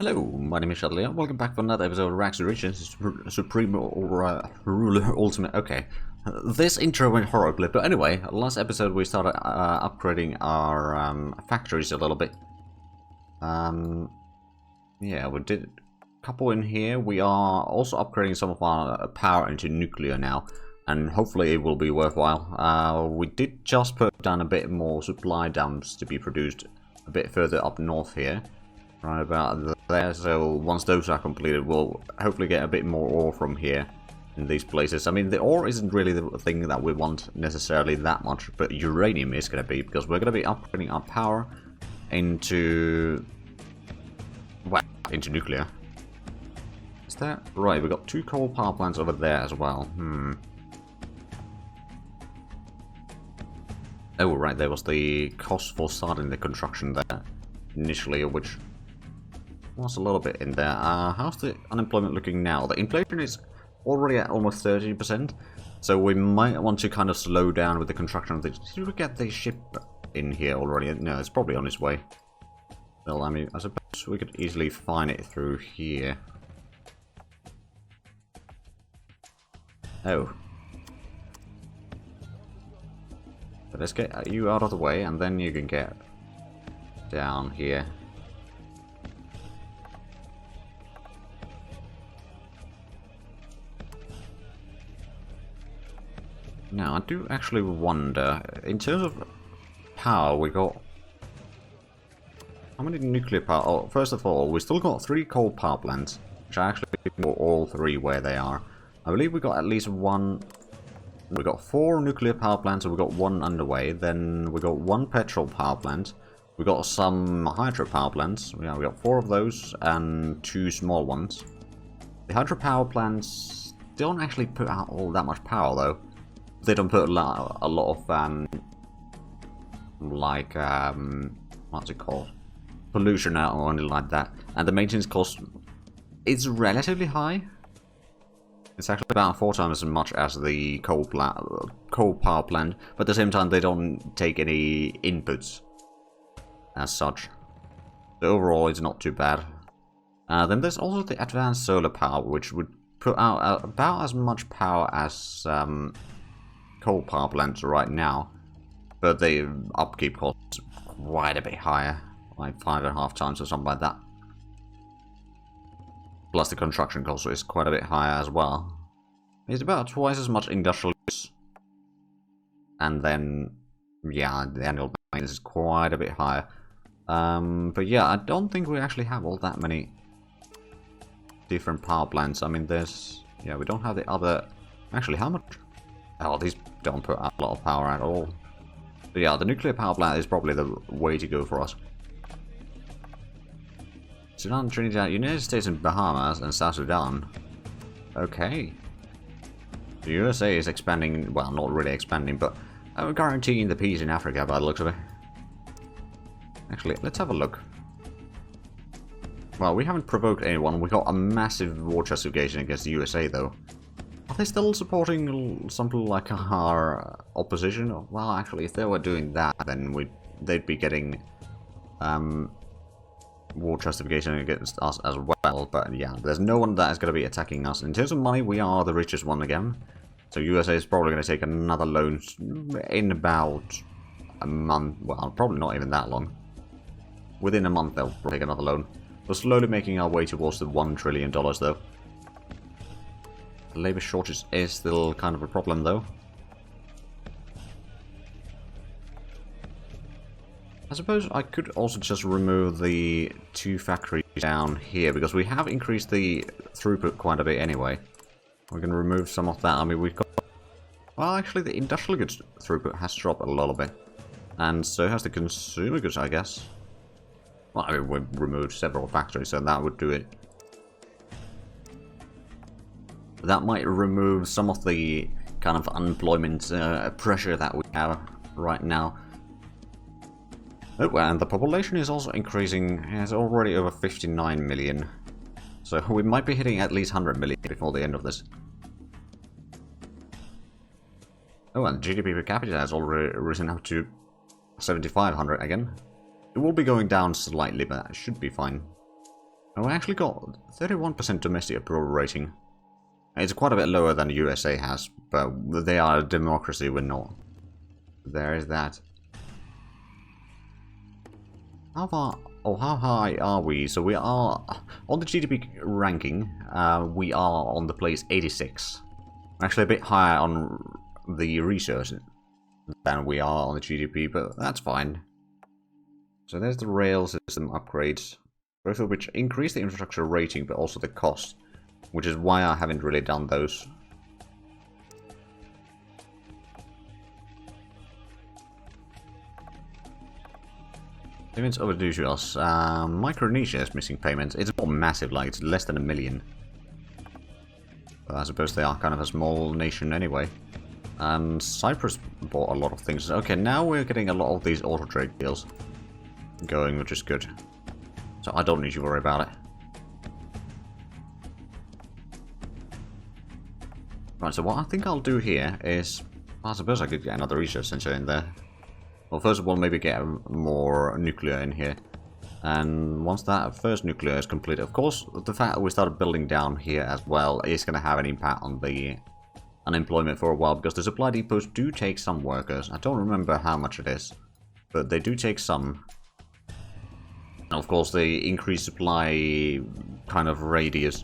Hello, my name is Shadley. Welcome back for another episode of richest, Supreme or Ruler Ultimate. Okay, this intro went horror clip. But anyway, last episode we started upgrading our factories a little bit. Yeah, we did a couple in here. We are also upgrading some of our power into nuclear now, and hopefully it will be worthwhile. We did just put down a bit more supply dumps to be produced a bit further up north here. Right about there, so once those are completed, we'll hopefully get a bit more ore from here in these places. I mean, the ore isn't really the thing that we want necessarily that much, but uranium is going to be, because we're going to be upgrading our power into, well, into nuclear. Is that right? We've got 2 coal power plants over there as well. Oh, right, there was the cost for starting the construction there initially, which was a little bit in there. How's the unemployment looking now? The inflation is already at almost 30%, so we might want to kind of slow down with the construction of this. Did we get the ship in here already? No, it's probably on its way. Well, I mean, I suppose we could easily find it through here. Oh. But let's get you out of the way, and then you can get down here. Now, I do actually wonder, in terms of power, we got... How many nuclear power? Oh, first of all, we still got 3 coal power plants, which I actually know all 3 where they are. I believe we got at least 1... We got 4 nuclear power plants, and we got 1 underway. Then we got 1 petrol power plant. We got some hydro power plants. Yeah, we got 4 of those, and 2 small ones. The hydro power plants don't actually put out all that much power, though. They don't put a lot of, what's it called? Pollution out or anything like that. And the maintenance cost is relatively high. It's actually about 4 times as much as the coal power plant, but at the same time they don't take any inputs as such. So overall it's not too bad. Then there's also the advanced solar power, which would put out about as much power as coal power plants right now, but the upkeep costs quite a bit higher, like 5.5 times or something like that. Plus the construction cost is quite a bit higher as well. It's about twice as much industrial use, and then yeah, the annual maintenance is quite a bit higher. But yeah, I don't think we actually have all that many different power plants. I mean, there's, yeah, we don't have the other. Actually, how much? Oh, these don't put out a lot of power at all. But yeah, the nuclear power plant is probably the way to go for us. Sudan, Trinidad, United States and Bahamas, and South Sudan. Okay. The USA is expanding, well, not really expanding, but guaranteeing the peace in Africa by the looks of it. Actually, let's have a look. Well, we haven't provoked anyone. We got a massive war justification against the USA, though. Are they still supporting something like our opposition? Well, actually, if they were doing that, then they'd be getting war justification against us as well. But yeah, there's no one that is going to be attacking us. In terms of money, we are the richest one again. So USA is probably going to take another loan in about a month. Well, probably not even that long. Within a month, they'll take another loan. We're slowly making our way towards the $1 trillion, though. The labor shortage is still kind of a problem, though. I suppose I could also just remove the 2 factories down here, because we have increased the throughput quite a bit anyway. We can remove some of that. I mean, we've got... Well, actually, the industrial goods throughput has dropped a little bit. And so has the consumer goods, I guess. Well, I mean, we've removed several factories, so that would do it. That might remove some of the kind of unemployment pressure that we have right now. Oh, and the population is also increasing. It's already over 59 million. So we might be hitting at least 100 million before the end of this. Oh, and GDP per capita has already risen up to 7,500 again. It will be going down slightly, but that should be fine. And we actually got 31% domestic approval rating. It's quite a bit lower than the USA has, but they are a democracy, we're not. There is that. How far... Oh, how high are we? So we are... On the GDP ranking, we are on the place 86. We're actually a bit higher on the research than we are on the GDP, but that's fine. So there's the rail system upgrades, both of which increase the infrastructure rating, but also the cost, which is why I haven't really done those. Payments overdue to us. Micronesia is missing payments. It's not massive, like it's less than 1 million. But I suppose they are kind of a small nation anyway. And Cyprus bought a lot of things. Okay, now we're getting a lot of these auto trade deals going, which is good. So I don't need to worry about it. Right, so what I think I'll do here is... I suppose I could get another research center in there. Well, first of all, maybe get more nuclear in here. And once that first nuclear is completed, of course, the fact that we started building down here as well is going to have an impact on the unemployment for a while, because the supply depots do take some workers. I don't remember how much it is, but they do take some. And of course, the increased supply kind of radius,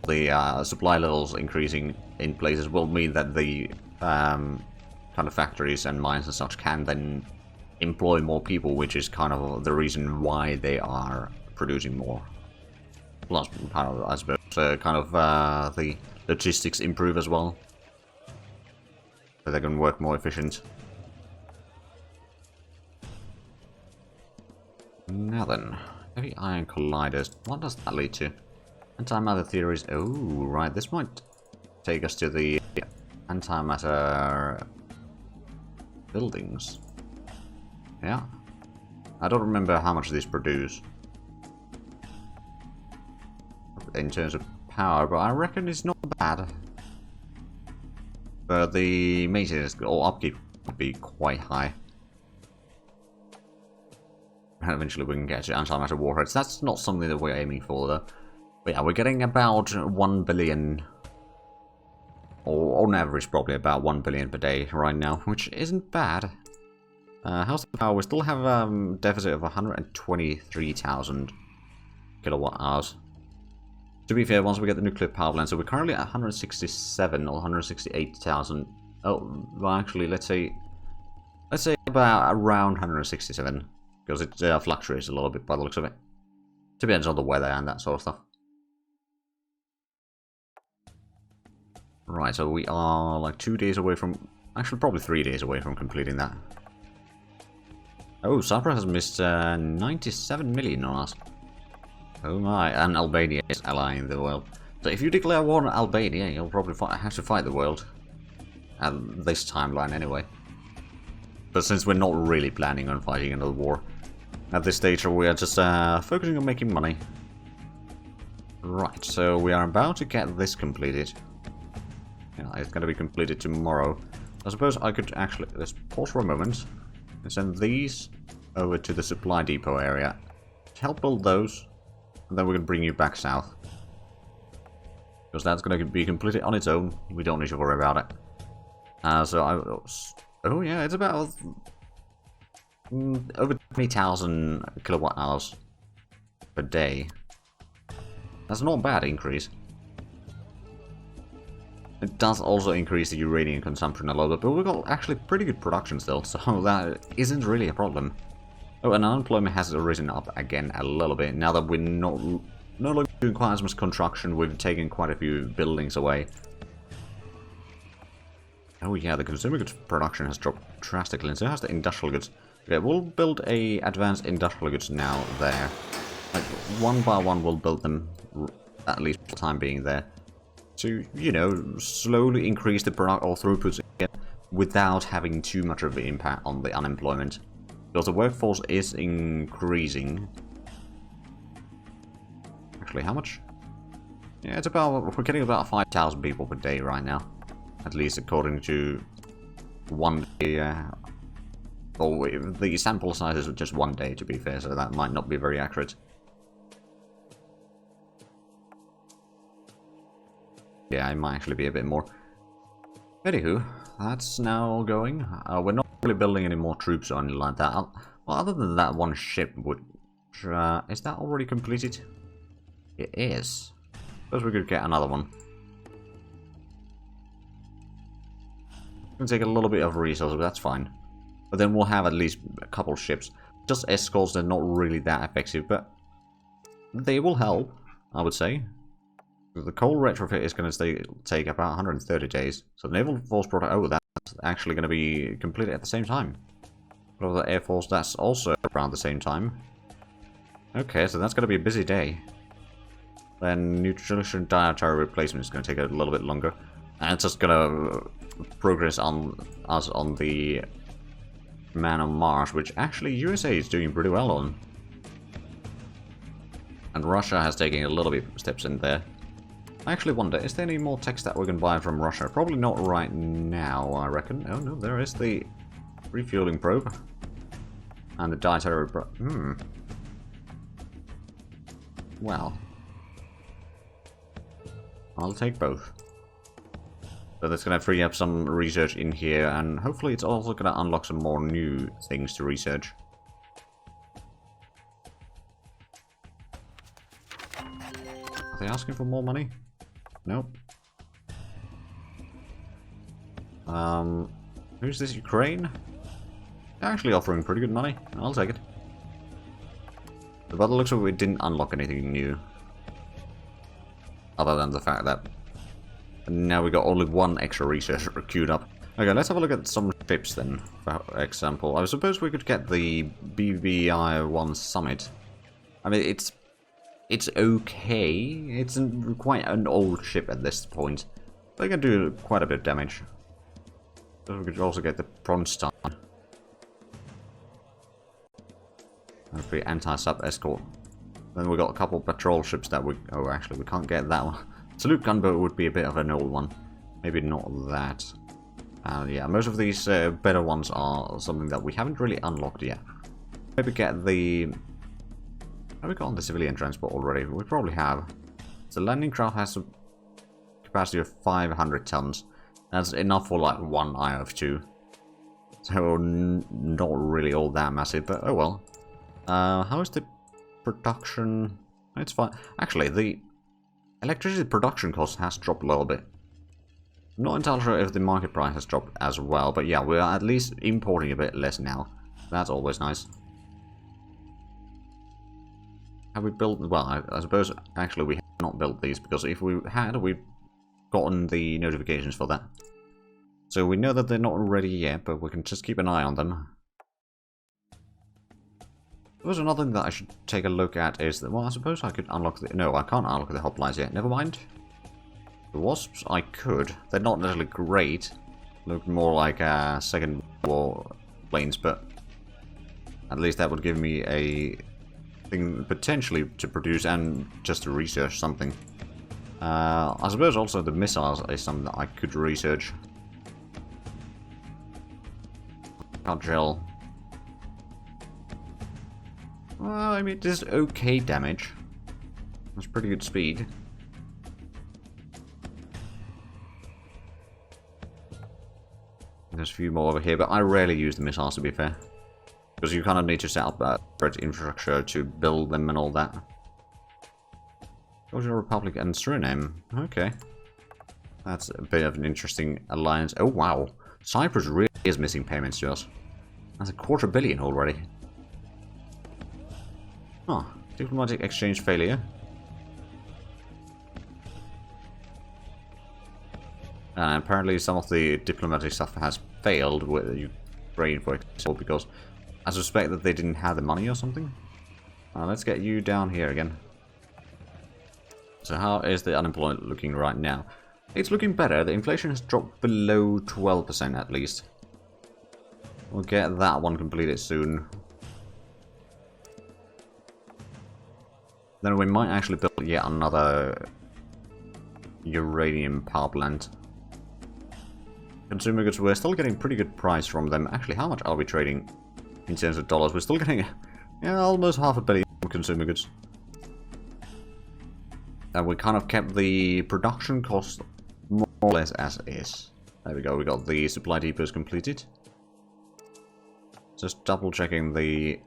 the supply levels increasing in places will mean that the kind of factories and mines and such can then employ more people, which is kind of the reason why they are producing more. Plus, I suppose, kind of the logistics improve as well, so they can work more efficient. Now then, heavy ion colliders. What does that lead to? Antimatter theories. Oh, right. This might take us to the antimatter buildings. Yeah. I don't remember how much these produce in terms of power, but I reckon it's not bad. But the maintenance or upkeep would be quite high. And eventually we can get to antimatter warheads. That's not something that we're aiming for, though. But yeah, we're getting about 1 billion, or on average probably about 1 billion per day right now, which isn't bad. How's the power? We still have a deficit of 123,000 kilowatt hours. To be fair, once we get the nuclear power plant, so we're currently at 167 or 168,000. Oh, well, actually, let's say about around 167, because it fluctuates a little bit by the looks of it. Depends on the weather and that sort of stuff. Right, so we are like 2 days away from, actually probably 3 days away from completing that. Oh, Cyprus has missed 97 million on us. Oh my, and Albania is allying the world. So if you declare war on Albania, you'll probably have to fight the world. At this timeline anyway. But since we're not really planning on fighting another war at this stage, we are just focusing on making money. Right, so we are about to get this completed. Yeah, it's going to be completed tomorrow. I suppose I could actually, let's pause for a moment and send these over to the supply depot area to help build those, and then we can bring you back south. Because that's going to be completed on its own. We don't need to worry about it. Oh yeah, it's about over 20,000 kilowatt hours per day. That's not a bad increase. It does also increase the uranium consumption a little bit, but we've got actually pretty good production still, so that isn't really a problem. Oh, and unemployment has risen up again a little bit. Now that we're no longer doing quite as much construction, we've taken quite a few buildings away. Oh yeah, the consumer goods production has dropped drastically, and so has the industrial goods. Okay, we'll build a advanced industrial goods now there. Like, one by one we'll build them, at least for the time being there. To, you know, slowly increase the product or throughputs again without having too much of an impact on the unemployment. Because the workforce is increasing. Actually, how much? Yeah, it's about, we're getting about 5,000 people per day right now. At least according to one day. Well, the sample size is just 1 day, to be fair, so that might not be very accurate. Yeah, it might actually be a bit more. Anywho, that's now going. We're not really building any more troops or anything like that. Well, other than that one ship, which, is that already completed? It is. Suppose we could get another one. It's going to take a little bit of resources, but that's fine. But then we'll have at least a couple ships. Just escorts, they're not really that effective, but they will help, I would say. The coal retrofit is going to take about 130 days. So the naval force product, oh, that's actually going to be completed at the same time. For the air force, that's also around the same time. Okay, so that's going to be a busy day. Then nutrition dietary replacement is going to take a little bit longer. And it's just going to progress on us on the Man on Mars, which actually USA is doing pretty well on. And Russia has taken a little bit of steps in there. I actually wonder, is there any more text that we can buy from Russia? Probably not right now, I reckon. Oh no, there is the refueling probe. And the dietary probe. Well. I'll take both. So that's going to free up some research in here, and hopefully it's also going to unlock some more new things to research. Are they asking for more money? Nope. Who's this, Ukraine? They're actually offering pretty good money. I'll take it. But it looks like we didn't unlock anything new. Other than the fact that now we got only one extra researcher queued up. Okay, let's have a look at some ships then, for example. I suppose we could get the BBI-1 Summit. I mean, it's okay. It's quite an old ship at this point. They can do quite a bit of damage. So we could also get the Bronstein. Hopefully anti-sub escort. Then we got a couple of patrol ships that we... Oh, actually, we can't get that one. Salute gunboat would be a bit of an old one. Maybe not that. Yeah, most of these better ones are something that we haven't really unlocked yet. Maybe get the... Have we got on the civilian transport already? We probably have. The landing craft has a capacity of 500 tons. That's enough for like one IF2. So not really all that massive, but oh well. How is the production? It's fine. Actually, the electricity production cost has dropped a little bit. I'm not entirely sure if the market price has dropped as well, but yeah, we're at least importing a bit less now. That's always nice. Have we built... Well, I suppose actually we have not built these, because if we had, we've gotten the notifications for that. So we know that they're not ready yet, but we can just keep an eye on them. There's another thing that I should take a look at is that, well, I suppose I could unlock the... No, I can't unlock the hoplites yet. Never mind. The wasps, I could. They're not necessarily great. Look more like Second War planes, but at least that would give me a thing potentially to produce and just to research something. I suppose also the missiles is something that I could research. Gel. Well, I mean, it is okay damage. That's pretty good speed. There's a few more over here, but I rarely use the missiles, to be fair. Because you kind of need to set up that infrastructure to build them and all that. Georgia Republic and Suriname. Okay. That's a bit of an interesting alliance. Oh, wow. Cyprus really is missing payments to us. That's a $250 million already. Huh. Diplomatic exchange failure. And apparently some of the diplomatic stuff has failed with Ukraine, for example, because I suspect that they didn't have the money or something. Let's get you down here again. So how is the unemployment looking right now? It's looking better. The inflation has dropped below 12% at least. We'll get that one completed soon. Then we might actually build yet another uranium power plant. Consumer goods, we're still getting pretty good price from them. Actually, how much are we trading in terms of dollars? We're still getting almost $500 million from consumer goods. And we kind of kept the production cost more or less as is. There we go, we got the supply depots completed. Just double checking the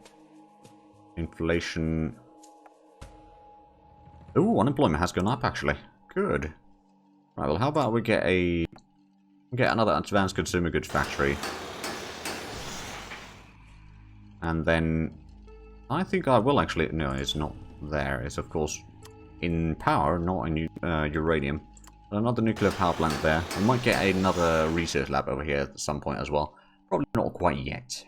inflation. Ooh, unemployment has gone up actually. Good. Right, well how about we get another advanced consumer goods factory. And then I think I will actually, no, it's not there. It's of course in power, not in uranium. Another nuclear power plant there. I might get another research lab over here at some point as well. Probably not quite yet.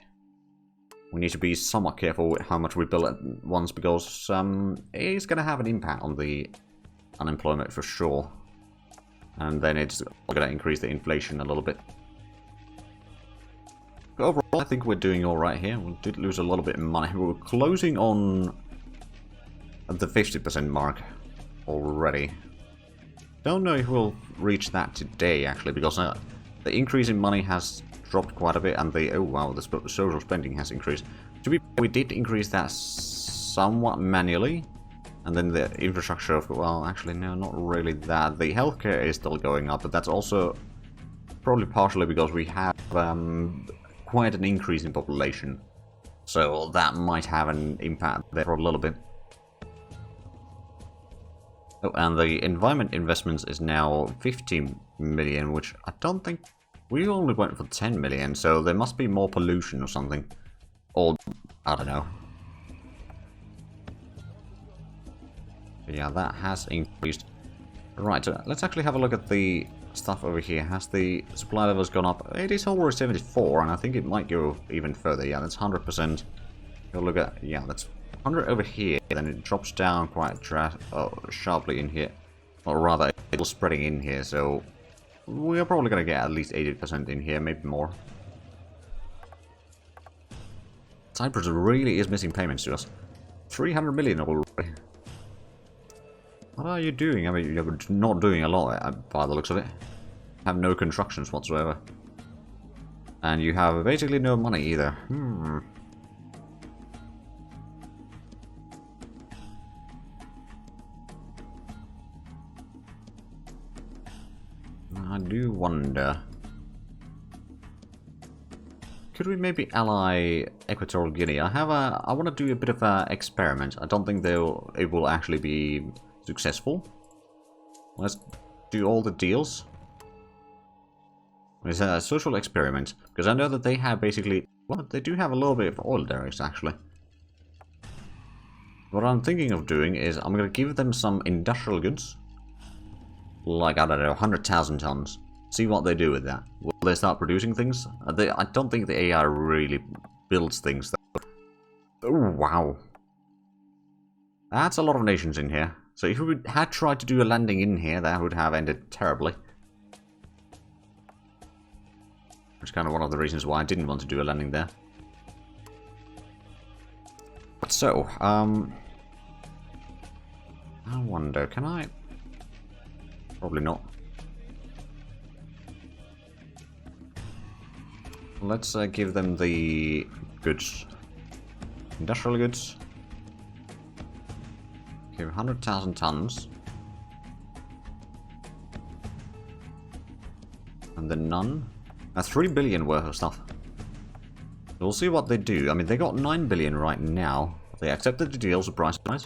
We need to be somewhat careful with how much we build at once because it is going to have an impact on the unemployment for sure. And then it's going to increase the inflation a little bit. But overall, I think we're doing alright here. We did lose a little bit of money. We're closing on the 50% mark already. Don't know if we'll reach that today, actually, because the increase in money has dropped quite a bit, and the social spending has increased. To be fair, we did increase that somewhat manually, and then the infrastructure, well, actually, no, not really that. The healthcare is still going up, but that's also probably partially because we have quite an increase in population, so that might have an impact there for a little bit. Oh, and the environment investments is now 15 million, which I don't think... We only went for 10 million, so there must be more pollution or something. Or, I don't know. But yeah, that has increased. Right, so let's actually have a look at the stuff over here. Has the supply levels gone up? It is already 74, and I think it might go even further. Yeah, that's 100%. Go look at... Yeah, that's 100 over here, then it drops down quite sharply in here. Or rather, it's spreading in here, so we're probably going to get at least 80% in here, maybe more. Cyprus really is missing payments to us. 300 million already. What are you doing? I mean, you're not doing a lot by the looks of it. You have no constructions whatsoever. And you have basically no money either. I do wonder. Could we maybe ally Equatorial Guinea? I want to do a bit of an experiment. I don't think it will actually be successful. Let's do all the deals. It's a social experiment, because I know that they have basically... Well, they do have a little bit of oil derricks, actually. What I'm thinking of doing is I'm going to give them some industrial goods. Like, I don't know, 100,000 tons. See what they do with that. Will they start producing things? I don't think the AI really builds things, though. Oh, wow. That's a lot of nations in here. So if we had tried to do a landing in here, that would have ended terribly. Which is kind of one of the reasons why I didn't want to do a landing there. So, I wonder, can I... Probably not. Let's give them the goods. Industrial goods. Okay, 100,000 tons. And then none. That's 3 billion worth of stuff. We'll see what they do. I mean, they got 9 billion right now. They accepted the deal, surprise. I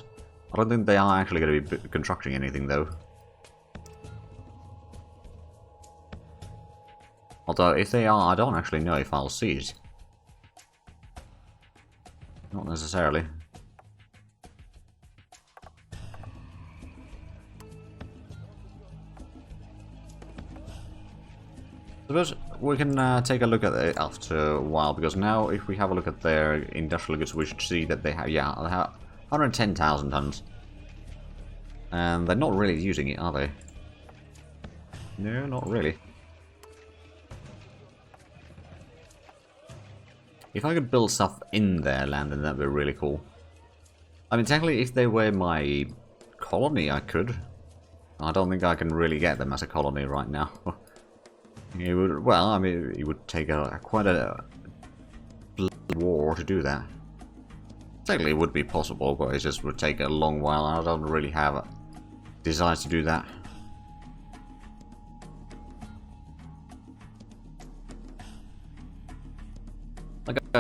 don't think they are actually going to be constructing anything, though. Although, if they are, I don't actually know if I'll see it. Not necessarily. Suppose we can take a look at it after a while, because now if we have a look at their industrial goods, we should see that they have, yeah, they have 110,000 tons. And they're not really using it, are they? No, not really. If I could build stuff in their land, then that'd be really cool. I mean, technically, if they were my colony, I could. I don't think I can really get them as a colony right now. It would, well, I mean, it would take quite a war to do that. Technically, it would be possible, but it just would take a long while. I don't really have a desire to do that.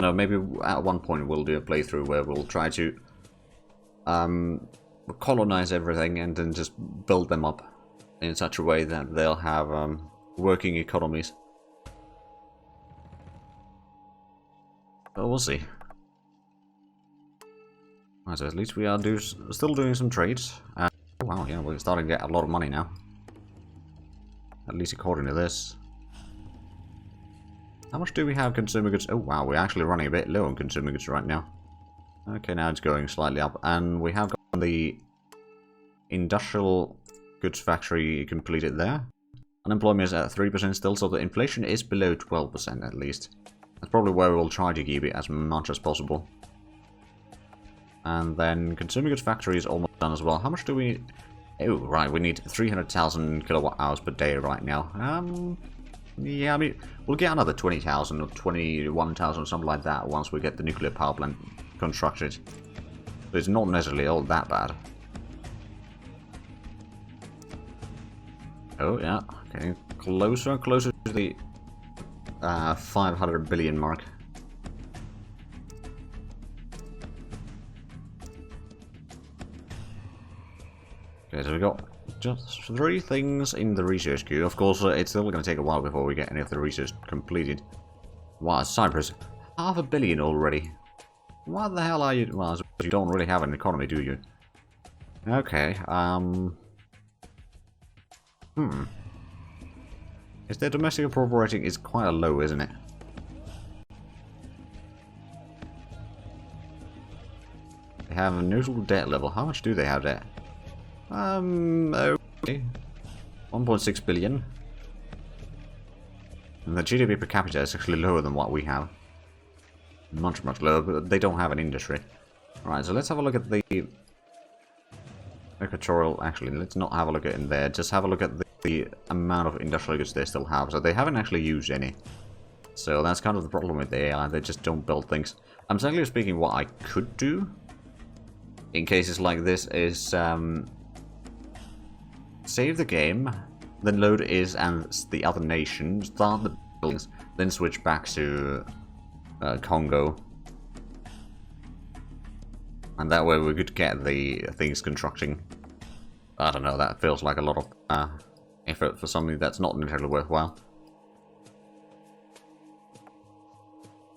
don't know, maybe at one point we'll do a playthrough where we'll try to colonize everything and then just build them up in such a way that they'll have working economies. But we'll see. Right, so at least we are still doing some trades. Oh wow, yeah, we're starting to get a lot of money now. At least according to this. How much do we have consumer goods? Oh wow, we're actually running a bit low on consumer goods right now. Okay, now it's going slightly up. And we have got the industrial goods factory completed there. Unemployment is at 3% still, so the inflation is below 12% at least. That's probably where we'll try to keep it as much as possible. And then consumer goods factory is almost done as well. How much do we need? Oh, right, we need 300,000 kilowatt hours per day right now. Yeah, I mean, we'll get another 20,000 or 21,000 or something like that once we get the nuclear power plant constructed. So it's not necessarily all that bad. Oh, yeah, getting closer and closer to the 500 billion mark. Okay, so we got just 3 things in the research queue. Of course, it's still going to take a while before we get any of the research completed. Wow, Cyprus, 500 billion already. What the hell are you? Well, you don't really have an economy, do you? Okay, Is their domestic approval rating is quite low, isn't it? They have a neutral debt level. How much do they have debt? Okay. 1.6 billion. And the GDP per capita is actually lower than what we have. Much, much lower, but they don't have an industry. Alright, so let's have a look at the equatorial. Actually, let's not have a look at in there. Just have a look at the amount of industrial goods they still have. So they haven't actually used any. So that's kind of the problem with the AI. They just don't build things. I'm technically speaking, what I could do in cases like this is save the game, then load is and the other nation, start the buildings, then switch back to Congo. And that way we could get the things constructing. I don't know, that feels like a lot of effort for something that's not entirely worthwhile.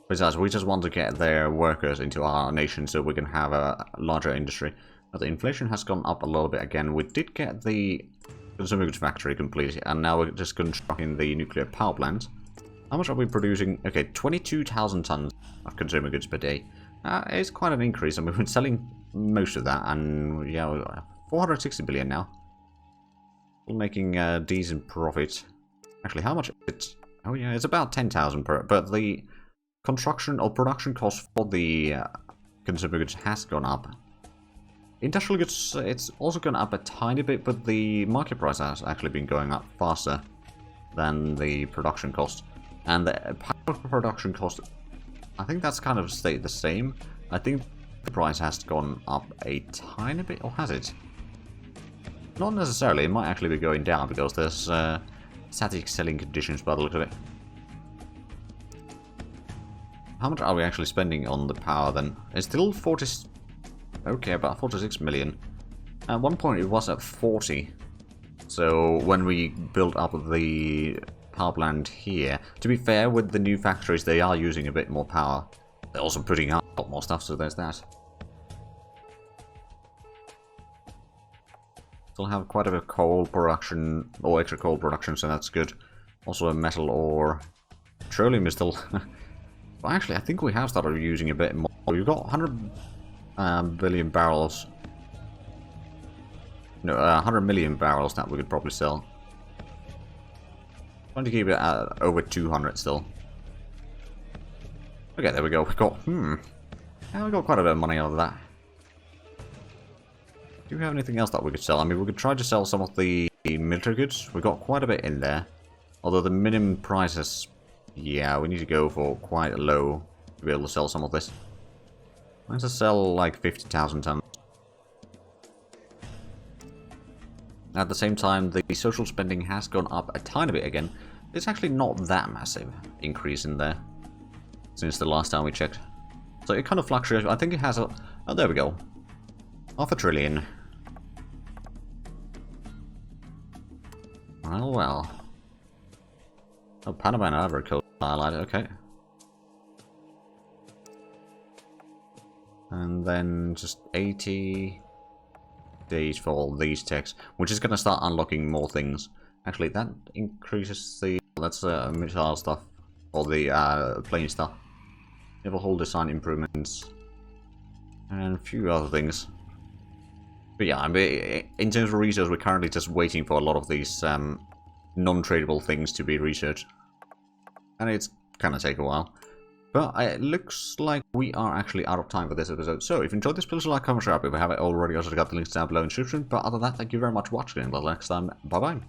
Besides, we just want to get their workers into our nation so we can have a larger industry. But the inflation has gone up a little bit again. We did get the consumer goods factory completed, and now we're just constructing the nuclear power plant. How much are we producing? Okay, 22,000 tons of consumer goods per day. It's quite an increase, and we've been selling most of that, and yeah, 460 billion now. We're making a decent profit. Actually, how much? It's oh yeah, it's about 10,000 per. But the construction or production cost for the consumer goods has gone up. Industrial goods, it's also gone up a tiny bit, but the market price has actually been going up faster than the production cost. And the power production cost, I think that's kind of stayed the same. I think the price has gone up a tiny bit, or has it? Not necessarily, it might actually be going down because there's static selling conditions by the look of it. How much are we actually spending on the power then? It's still 40... Okay, about 46 million. At one point it was at 40. So when we build up the power plant here, to be fair, with the new factories they are using a bit more power. They're also putting out a lot more stuff, so there's that. Still have quite a bit of coal production, or extra coal production, so that's good. Also a metal ore. Petroleum is still... Well, actually, I think we have started using a bit more. We've got 100 billion barrels. No, 100 million barrels that we could probably sell. Trying to keep it at over 200 still. Okay, there we go. We got yeah, we got quite a bit of money out of that. Do we have anything else that we could sell? I mean, we could try to sell some of the military goods. We got quite a bit in there. Although the minimum prices, yeah, we need to go for quite low to be able to sell some of this. Let's just sell like 50,000 tons. At the same time, the social spending has gone up a tiny bit again. It's actually not that massive increase in there. since the last time we checked. So it kind of fluctuates. I think it has a... Oh, there we go. 500 billion. Well, well. Oh, Panama and Ivory Coast highlighted, okay. And then just 80 days for all these techs, which is going to start unlocking more things. Actually, that increases the... That's missile stuff, or the plane stuff. We have a whole design improvements, and a few other things. But yeah, I mean, in terms of research, we're currently just waiting for a lot of these non-tradable things to be researched. And it's gonna take a while. But it looks like we are actually out of time for this episode. So if you enjoyed this, please like, comment, share. If you haven't already, also got the links down below in the description. But other than that, thank you very much for watching. Until next time, bye bye.